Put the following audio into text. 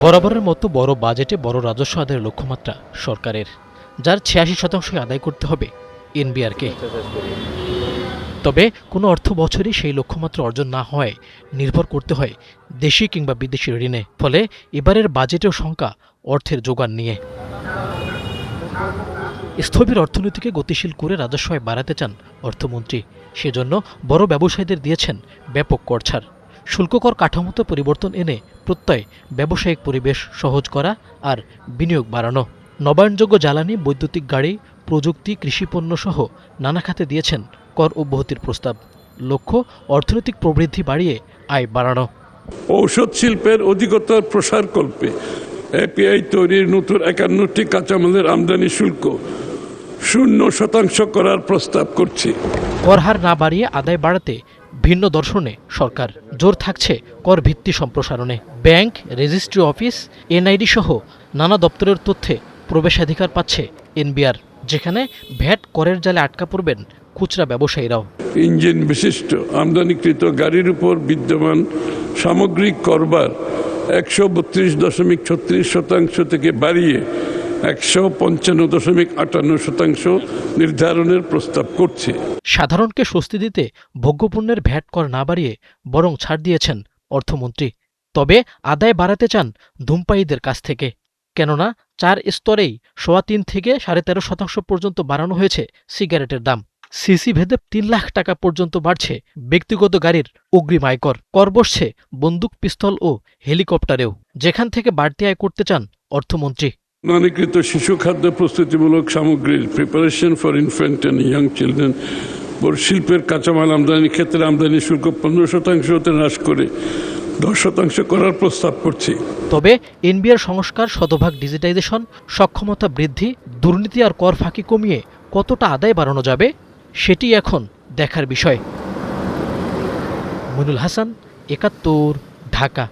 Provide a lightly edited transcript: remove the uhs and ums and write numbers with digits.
বরাবরের মতো বড় বাজেটে বড় রাজস্ব আদায়ের লক্ষ্যমাত্রা সরকারের, যার ৮৬% আদায় করতে হবে এনবিআরকে। তবে কোনো অর্থ বছরই সেই লক্ষ্যমাত্রা অর্জন না হওয়ায় নির্ভর করতে হয় দেশি কিংবা বিদেশি ঋণে। ফলে এবারের বাজেটেও শঙ্কা অর্থের জোগান নিয়ে। স্থবির অর্থনীতিকে গতিশীল করে রাজস্ব আয় বাড়াতে চান অর্থমন্ত্রী। সেজন্য বড় ব্যবসায়ীদের দিয়েছেন ব্যাপক কর ছাড়। শুল্ক কর কাঠামোতে পরিবর্তন এনে প্রত্যয় ব্যবসায়িক পরিবেশ সহজ করা আর বিনিয়োগ বাড়ানো। নবায়নযোগ্য জ্বালানি, বৈদ্যুতিক গাড়ি, প্রযুক্তি, কৃষিপণ্য সহ নানা খাতে দিয়েছেন কর অব্যাহতির প্রস্তাব। লক্ষ্য অর্থনৈতিক প্রবৃদ্ধি বাড়িয়ে আয় বাড়ানো। ঔষধ শিল্পের অধিকতর প্রসারকল্পে এপিআই তৈরির নতুন ৫১টি কাঁচামালের আমদানি শুল্ক 0% করার প্রস্তাব করছি। কর হার না বাড়িয়ে আদায় বাড়াতে ভিন্ন দর্শনে সরকার। জোর থাকছে কর ভিত্তি সম্প্রসারণে। ব্যাংক, রেজিস্ট্রি অফিস, এনআইডি সহ নানা দপ্তরের তথ্যে প্রবেশাধিকার পাচ্ছে এনবিআর, যেখানে ভ্যাট করের জালে আটকা পড়বেন খুচরা ব্যবসায়ীরাও। ইঞ্জিন বিশিষ্ট আমদানিকৃত গাড়ির উপর বিদ্যমান সামগ্রিক করবার ১৩২.৩৬% থেকে বাড়িয়ে ১৫৫.৫৮% নির্ধারণের প্রস্তাব করছে। সাধারণকে স্বস্তি দিতে ভোগ্যপণ্যের ভ্যাট কর না বাড়িয়ে বরং ছাড় দিয়েছেন অর্থমন্ত্রী। তবে আদায় বাড়াতে চান ধূমপায়ীদের কাছ থেকে। কেননা ৪ স্তরেই ৩.৫ থেকে ১৩.৫% পর্যন্ত বাড়ানো হয়েছে সিগারেটের দাম। সিসি ভেদে ৩ লাখ টাকা পর্যন্ত বাড়ছে ব্যক্তিগত গাড়ির অগ্রিম আয়কর। কর বসছে বন্দুক, পিস্তল ও হেলিকপ্টারেও, যেখান থেকে বাড়তি আয় করতে চান অর্থমন্ত্রী। আমদানিকৃত শিশু খাদ্য প্রস্তুতিমূলক সামগ্রীর preparation for infant and young children শিল্পের কাঁচামাল আমদানির ক্ষেত্রে আমদানি শুল্ক ১৫% হ্রাস করে ১০% করার প্রস্তাব করছি। তবে এনবিআর সংস্কার, শতভাগ ডিজিটাইজেশন, সক্ষমতা বৃদ্ধি, দুর্নীতি আর কর ফাঁকি কমিয়ে কতটা আদায় বাড়ানো যাবে সেটি এখন দেখার বিষয়। মইনুল হাসান, ৭১, ঢাকা।